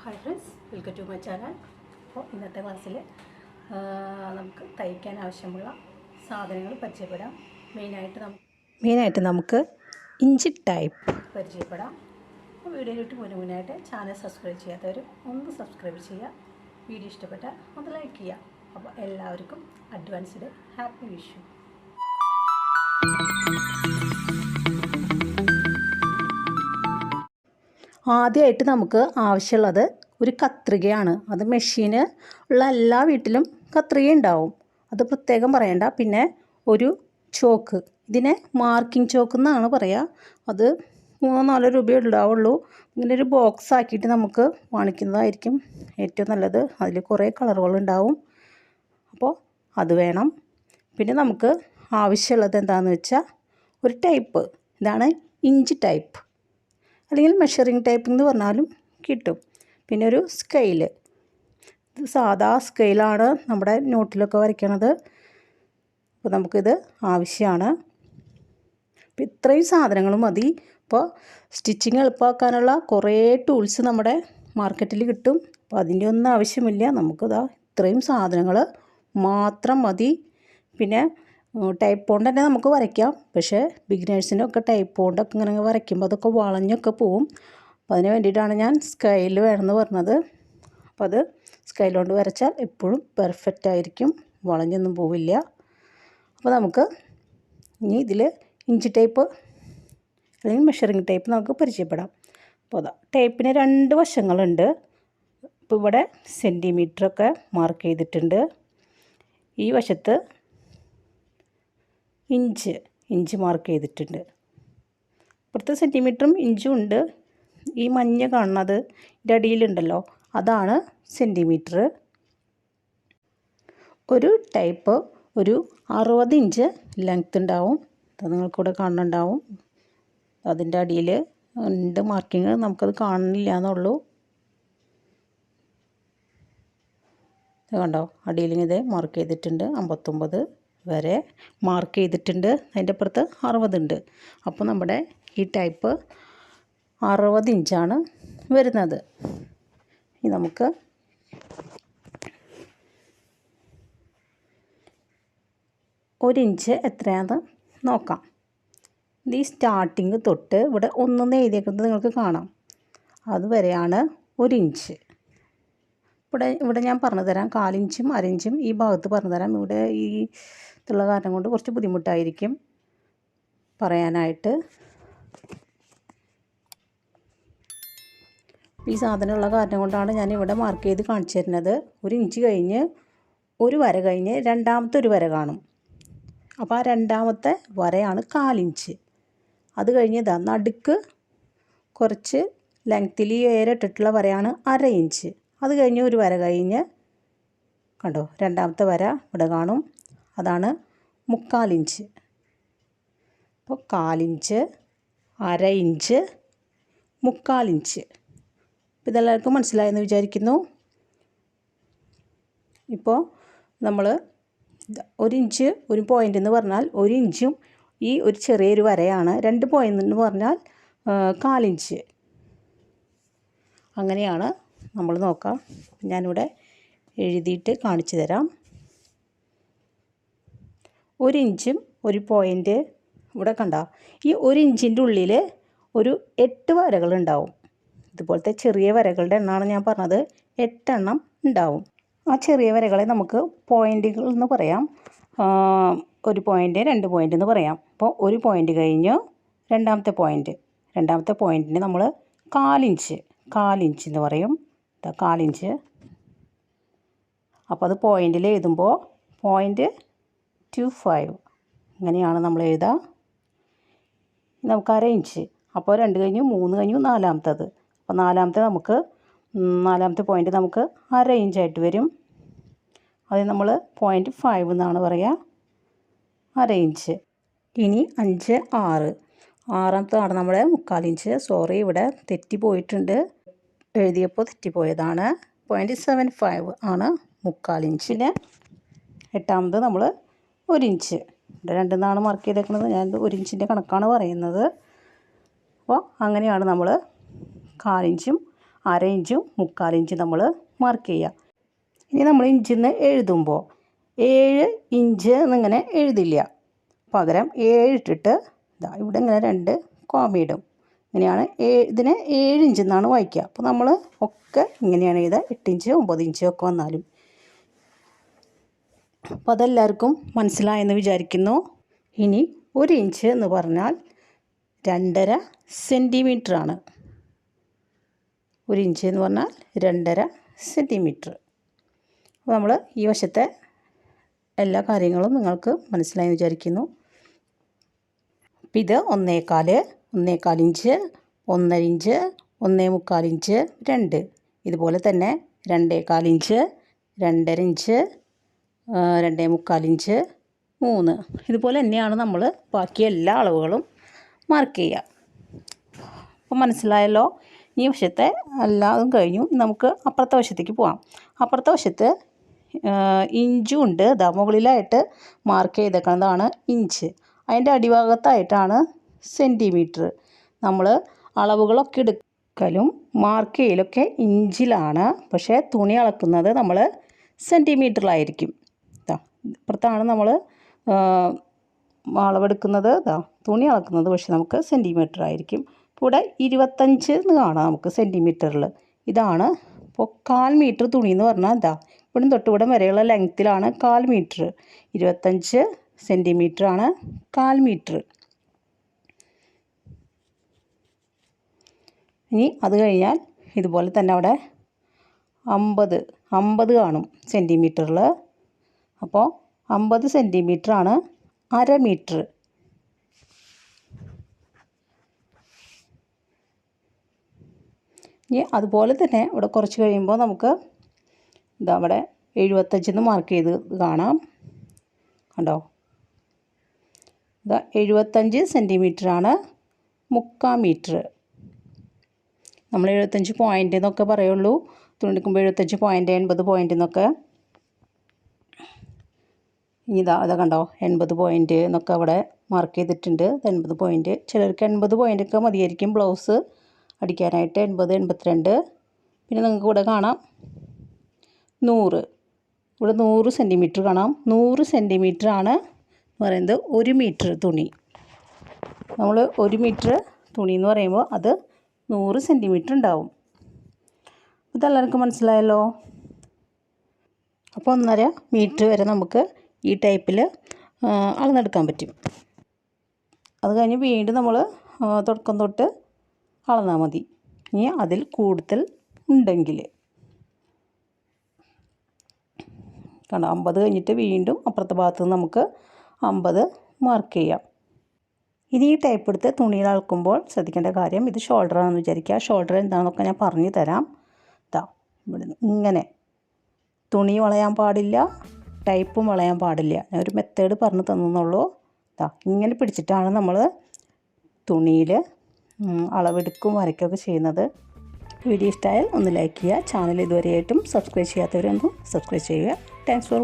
Hi friends, welcome to my channel. അപ്പോൾ ഇന്നത്തെ ക്ലാസ്സിൽ നമുക്ക് തയ്ക്കാൻ ആവശ്യമുള്ള സാധനങ്ങൾ പരിചയപ്പെടാം. മെയിനായിട്ട് നമുക്ക് ഇഞ്ചി ടൈപ്പ് പരിചയപ്പെടാം. അപ്പോൾ വീഡിയോയിലിട്ട് മുന്നായിട്ട് ചാനൽ സബ്സ്ക്രൈബ് ചെയ്യാത്തവർ ഒന്ന് സബ്സ്ക്രൈബ് ചെയ്യുക. വീഡിയോ ഇഷ്ടപ്പെട്ടാൽ ഒന്ന് ലൈക്ക് ചെയ്യുക. അപ്പോൾ എല്ലാവർക്കും അഡ്വാൻസ്ഡ് ഹാപ്പി വിഷു. ആദ്യമായിട്ട് നമുക്ക് ആവശ്യമുള്ളത് ഒരു കത്രികയാണ്. അത് മെഷീന് ഉള്ള എല്ലാ വീട്ടിലും കത്രിക ഉണ്ടാവും, അത് പ്രത്യേകം പറയണ്ട. പിന്നെ ഒരു ചോക്ക്, ഇതിനെ മാർക്കിംഗ് ചോക്ക് എന്നാണ് പറയുക. അത് 3-4 രൂപയേ ഉണ്ടാവുള്ളൂ. ഇങ്ങനെ ഒരു ബോക്സ് ആക്കിയിട്ട് നമുക്ക് വാങ്ങിക്കുന്നതായിരിക്കും ഏറ്റവും നല്ലത്. അതിൽ കുറേ കളറുകളുണ്ടാവും, അപ്പോൾ അത് വേണം. പിന്നെ നമുക്ക് ആവശ്യമുള്ളത് എന്താണെന്ന് വെച്ചാൽ ഒരു ടൈപ്പ്, ഇതാണ് ഇഞ്ചി ടൈപ്പ്, അല്ലെങ്കിൽ മെഷറിംഗ് ടൈപ്പ് എന്ന് പറഞ്ഞാലും കിട്ടും. പിന്നെ ഒരു സ്കെയില്, ഇത് സാധാ സ്കെയിലാണ് നമ്മുടെ നോട്ടിലൊക്കെ വരയ്ക്കണത്. അപ്പോൾ നമുക്കിത് ആവശ്യമാണ്. അപ്പോൾ ഇത്രയും സാധനങ്ങൾ മതി. ഇപ്പോൾ സ്റ്റിച്ചിങ് എളുപ്പമാക്കാനുള്ള കുറേ ടൂൾസ് നമ്മുടെ മാർക്കറ്റിൽ കിട്ടും. അപ്പോൾ അതിൻ്റെ ഒന്നും ആവശ്യമില്ല, നമുക്കിതാ ഇത്രയും സാധനങ്ങൾ മാത്രം മതി. പിന്നെ ടൈപ്പ് കൊണ്ട് തന്നെ നമുക്ക് വരയ്ക്കാം, പക്ഷേ ബിഗിനേഴ്സിനൊക്കെ ടൈപ്പ് കൊണ്ടൊക്കെ ഇങ്ങനെ വരയ്ക്കുമ്പോൾ അതൊക്കെ വളഞ്ഞൊക്കെ പോവും. അപ്പോൾ അതിന് വേണ്ടിയിട്ടാണ് ഞാൻ സ്കെയിൽ വേണമെന്ന് പറഞ്ഞത്. അപ്പോൾ അത് സ്കെയിൽ കൊണ്ട് വരച്ചാൽ എപ്പോഴും പെർഫെക്റ്റ് ആയിരിക്കും, വളഞ്ഞൊന്നും പോവില്ല. അപ്പോൾ നമുക്ക് ഇനി ഇതിൽ ഇഞ്ചി ടൈപ്പ് അല്ലെങ്കിൽ മെഷറിംഗ് ടൈപ്പ് നമുക്ക് പരിചയപ്പെടാം. അപ്പോൾ അതാ ടൈപ്പിന് 2 വശങ്ങളുണ്ട്. ഇപ്പോൾ ഇവിടെ സെൻറ്റിമീറ്ററൊക്കെ മാർക്ക് ചെയ്തിട്ടുണ്ട്. ഈ വശത്ത് ഇഞ്ച് മാർക്ക് ചെയ്തിട്ടുണ്ട്. ഇപ്പുറത്തെ സെൻറ്റിമീറ്ററും ഇഞ്ചും ഉണ്ട്. ഈ മഞ്ഞ കാണുന്നത് ഇതിൻ്റെ അടിയിലുണ്ടല്ലോ, അതാണ് സെൻറ്റിമീറ്റർ. ഒരു ടൈപ്പ് ഒരു 60 ഇഞ്ച് ലെങ്ത്ത് ഉണ്ടാവും. അത് നിങ്ങൾക്കിവിടെ കാണുന്നുണ്ടാവും. അതിൻ്റെ അടിയിൽ ഉണ്ട് മാർക്കിങ്, നമുക്കത് കാണുന്നില്ല എന്നുള്ളൂ. കണ്ടോ, അടിയിൽ ഇത് മാർക്ക് ചെയ്തിട്ടുണ്ട്. 59 വരെ മാർക്ക് ചെയ്തിട്ടുണ്ട്. അതിൻ്റെ അപ്പുറത്ത് 60 ഉണ്ട്. അപ്പോൾ നമ്മുടെ ഈ ടൈപ്പ് 60 ഇഞ്ചാണ് വരുന്നത്. ഇനി നമുക്ക് ഒരു ഇഞ്ച് എത്രയാണെന്ന് നോക്കാം. ഇത് ഈ സ്റ്റാർട്ടിങ് തൊട്ട് ഇവിടെ 1 എഴുതിയേക്കുന്നത് നിങ്ങൾക്ക് കാണാം, അതുവരെയാണ് 1 ഇഞ്ച്. ഇവിടെ ഞാൻ പറഞ്ഞു തരാം, 1/4 ഇഞ്ചും 1/2 ഇഞ്ചും ഈ ഭാഗത്ത് പറഞ്ഞു തരാം. ഇവിടെ ഈ ഇതുള്ള കാരണം കൊണ്ട് കുറച്ച് ബുദ്ധിമുട്ടായിരിക്കും പറയാനായിട്ട്. ഈ സാധനമുള്ള കാരണം കൊണ്ടാണ് ഞാൻ ഇവിടെ മാർക്ക് ചെയ്ത് കാണിച്ചു തരുന്നത്. 1 ഇഞ്ച് കഴിഞ്ഞ് ഒരു വര കഴിഞ്ഞ് രണ്ടാമത്തെ ഒരു വര കാണും. അപ്പോൾ ആ രണ്ടാമത്തെ വരയാണ് 1/4 ഇഞ്ച്. അത് കഴിഞ്ഞ് ഇതാ നടുക്ക് കുറച്ച് ലെങ്ത്തിൽ ഏറിട്ടിട്ടുള്ള വരയാണ് 1/2 ഇഞ്ച്. അത് കഴിഞ്ഞ് ഒരു വര കഴിഞ്ഞ് കണ്ടോ, രണ്ടാമത്തെ വര ഇവിടെ കാണും, അതാണ് 3/4 ഇഞ്ച്. അപ്പോൾ 1/4 ഇഞ്ച്, 1/2 ഇഞ്ച്, 3/4 ഇഞ്ച്. അപ്പോൾ ഇതെല്ലാവർക്കും മനസ്സിലായെന്ന് വിചാരിക്കുന്നു. ഇപ്പോൾ നമ്മൾ 1 ഇഞ്ച് ഒരു പോയിൻ്റ് എന്ന് പറഞ്ഞാൽ 1 ഇഞ്ചും ഈ ഒരു ചെറിയൊരു വരയാണ്. 2 പോയിൻ്റ് എന്ന് പറഞ്ഞാൽ 1/4 ഇഞ്ച്. അങ്ങനെയാണ് നമ്മൾ നോക്കാം. ഞാനിവിടെ എഴുതിയിട്ട് കാണിച്ചു തരാം. 1 ഇഞ്ചും ഒരു പോയിൻ്റ് ഇവിടെ കണ്ട, ഈ 1 ഇഞ്ചിൻ്റെ ഉള്ളിൽ ഒരു 8 വരകളുണ്ടാവും. ഇതുപോലത്തെ ചെറിയ വരകളുടെ എണ്ണമാണ് ഞാൻ പറഞ്ഞത്, 8 എണ്ണം ഉണ്ടാവും. ആ ചെറിയ വരകളെ നമുക്ക് പോയിൻ്റുകൾ എന്ന് പറയാം. 1 പോയിൻ്റ് 2 പോയിൻ്റ് എന്ന് പറയാം. അപ്പോൾ 1 പോയിൻ്റ് കഴിഞ്ഞ് രണ്ടാമത്തെ പോയിൻറ്റിന് നമ്മൾ 1/4 ഇഞ്ച് എന്ന് പറയും. 1/4 ഇഞ്ച്. അപ്പോൾ അത് പോയിൻ്റിൽ എഴുതുമ്പോൾ 0.25 ഇങ്ങനെയാണ് നമ്മൾ എഴുതുക. നമുക്ക് 1/2 ഇഞ്ച്. അപ്പോൾ 2 കഴിഞ്ഞു 3 കഴിഞ്ഞു നാലാമത്തത്. അപ്പോൾ നാലാമത്തെ പോയിൻ്റ് നമുക്ക് 1/2 ഇഞ്ചായിട്ട് വരും. അത് നമ്മൾ 0.5 എന്നാണ് പറയുക, 1/2 ഇഞ്ച്. ഇനി 5, 6 ആറാമത്തതാണ് നമ്മുടെ 3/4 ഇഞ്ച്. സോറി, ഇവിടെ തെറ്റിപ്പോയിട്ടുണ്ട്, എഴുതിയപ്പോൾ തെറ്റിപ്പോയതാണ്. 0.75 ആണ് 3/4 ഇഞ്ച്. പിന്നെ 8ാമത് നമ്മൾ 1 ഇഞ്ച്. ഇവിടെ 2 എന്നാണ് മാർക്ക് ചെയ്തേക്കുന്നത്, ഞാൻ 1 ഇഞ്ചിൻ്റെ കണക്കാണ് പറയുന്നത്. അപ്പോൾ അങ്ങനെയാണ് നമ്മൾ 1/4 ഇഞ്ചും 1/2 ഇഞ്ചും 1/4 ഇഞ്ചും നമ്മൾ മാർക്ക് ചെയ്യുക. ഇനി നമ്മൾ ഇഞ്ചിന്ന് എഴുതുമ്പോൾ 7 ഇഞ്ച് എന്നിങ്ങനെ എഴുതില്ല, പകരം 7 ഇട്ടിട്ട് ഇതാ ഇവിടെ ഇങ്ങനെ 2 കോമയിടും. ഇങ്ങനെയാണ് ഇതിനെ 7 ഇഞ്ച് എന്നാണ് വായിക്കുക. അപ്പോൾ നമ്മൾ ഒക്കെ ഇങ്ങനെയാണ് എഴുതുക, 8 ഇഞ്ച് 9 ഇഞ്ച് ഒക്കെ വന്നാലും. അപ്പോൾ അതെല്ലാവർക്കും മനസ്സിലായെന്ന് വിചാരിക്കുന്നു. ഇനി 1 ഇഞ്ച് എന്ന് പറഞ്ഞാൽ 2.5 സെൻറ്റിമീറ്ററാണ്. 1 ഇഞ്ച് എന്ന് പറഞ്ഞാൽ 2.5 സെൻറ്റിമീറ്റർ. അപ്പോൾ നമ്മൾ ഈ വശത്തെ എല്ലാ കാര്യങ്ങളും നിങ്ങൾക്ക് മനസ്സിലായെന്ന് വിചാരിക്കുന്നു. അപ്പോൾ ഇത് 1.25 ഇഞ്ച്, 1.5 ഇഞ്ച്, 1.25 ഇഞ്ച്, 2 ഇതുപോലെ തന്നെ 2.25 ഇഞ്ച്, 2.5 ഇഞ്ച്, 2.25 ഇഞ്ച്, 3 ഇതുപോലെ തന്നെയാണ് നമ്മൾ ബാക്കി എല്ലാ അളവുകളും മാർക്ക് ചെയ്യുക. അപ്പോൾ മനസ്സിലായല്ലോ. ഈ വശത്തെ എല്ലാതും കഴിഞ്ഞു. നമുക്ക് അപ്പുറത്തെ വശത്തേക്ക് പോകാം. അപ്പുറത്തെ വശത്ത് ഇഞ്ചും ഉണ്ട്. ഇതാ മുകളിലായിട്ട് മാർക്ക് ചെയ്തേക്കുന്നതാണ് ഇഞ്ച്, അതിൻ്റെ അടിഭാഗത്തായിട്ടാണ് സെൻറ്റിമീറ്റർ. നമ്മൾ അളവുകളൊക്കെ എടുക്കലും മാർക്ക് ചെയ്യലൊക്കെ ഇഞ്ചിലാണ്, പക്ഷേ തുണി അളക്കുന്നത് നമ്മൾ സെൻറ്റിമീറ്ററിലായിരിക്കും. ഇപ്പുറത്താണ് നമ്മൾ അളവെടുക്കുന്നത്, തുണി അളക്കുന്നത് പക്ഷേ നമുക്ക് സെൻറ്റിമീറ്റർ ആയിരിക്കും. ഇവിടെ 25 എന്ന് കാണാം നമുക്ക് സെൻറ്റിമീറ്ററിൽ. ഇതാണ് ഇപ്പോൾ 1/4 മീറ്റർ തുണി എന്ന് പറഞ്ഞാൽ ഇവിടെ തൊട്ട് ഇവിടെ വരെയുള്ള ലെങ്ത്തിലാണ് 1/4 മീറ്റർ. 25 സെൻറ്റിമീറ്ററാണ് 1/4 മീറ്റർ. ഇനി അത് കഴിഞ്ഞാൽ ഇതുപോലെ തന്നെ അവിടെ 50 കാണും സെൻറ്റിമീറ്ററിൽ. അപ്പോൾ 50 സെൻറ്റിമീറ്ററാണ് 1/2 മീറ്റർ. ഇനി അതുപോലെ തന്നെ ഇവിടെ കുറച്ച് കഴിയുമ്പോൾ നമുക്ക് അവിടെ 75 മാർക്ക് ചെയ്ത് കാണാം. കണ്ടോ, 75 സെൻറ്റിമീറ്ററാണ് 1/4 മീറ്റർ. നമ്മൾ 75 പോയിൻ്റ് എന്നൊക്കെ പറയുള്ളൂ, തുണിയെടുക്കുമ്പോൾ 75 പോയിൻ്റ് 80 പോയിൻ്റ് എന്നൊക്കെ. ഇനി ഇതാ കണ്ടോ 80 പോയിൻ്റ് എന്നൊക്കെ അവിടെ മാർക്ക് ചെയ്തിട്ടുണ്ട്. 80 പോയിൻ്റ്, ചിലർക്ക് 80 പോയിൻ്റൊക്കെ മതിയായിരിക്കും ബ്ലൗസ് അടിക്കാനായിട്ട്. 80, 82. പിന്നെ നിങ്ങൾക്ക് ഇവിടെ കാണാം 100. ഇവിടെ 100 സെൻറ്റിമീറ്റർ കാണാം. 100 സെൻറ്റിമീറ്ററാണ് പറയുന്നത് 1 മീറ്റർ തുണി. നമ്മൾ 1 മീറ്റർ തുണി എന്ന് പറയുമ്പോൾ അത് 100 സെൻറ്റിമീറ്റർ ഉണ്ടാവും. ഇതെല്ലാവർക്കും മനസ്സിലായല്ലോ. അപ്പോൾ 1.5 മീറ്റർ വരെ നമുക്ക് ഈ ടൈപ്പിൽ അളന്നെടുക്കാൻ പറ്റും. അത് കഴിഞ്ഞ് വീണ്ടും നമ്മൾ തുടക്കം തൊട്ട് അളന്നാൽ മതി. ഇനി അതിൽ കൂടുതൽ ഉണ്ടെങ്കിൽ കണ്ടോ 50 കഴിഞ്ഞിട്ട് വീണ്ടും അപ്പുറത്തെ ഭാഗത്ത് നിന്ന് നമുക്ക് 50 മാർക്ക് ചെയ്യാം. ഇനി ഈ ടൈപ്പ് എടുത്ത് തുണിയിൽ അളക്കുമ്പോൾ ശ്രദ്ധിക്കേണ്ട കാര്യം, ഇത് ഷോൾഡറാണെന്ന് വിചാരിക്കുക. ഷോൾഡർ എന്താണെന്നൊക്കെ ഞാൻ പറഞ്ഞു തരാം. ഇവിടെ ഇങ്ങനെ തുണി വളയാൻ പാടില്ല, ടൈപ്പും വളയാൻ പാടില്ല. ഞാൻ ഒരു മെത്തേഡ് പറഞ്ഞു തന്നുള്ളൂ. ഇങ്ങനെ പിടിച്ചിട്ടാണ് നമ്മൾ തുണിയിൽ അളവെടുക്കും വരയ്ക്കുകയൊക്കെ ചെയ്യുന്നത്. വീഡിയോ ഇഷ്ടമായാൽ ഒന്ന് ലൈക്ക് ചെയ്യുക. ചാനൽ ഇതുവരെയായിട്ടും സബ്സ്ക്രൈബ് ചെയ്യാത്തവരൊന്ന് സബ്സ്ക്രൈബ് ചെയ്യുക. Thanks for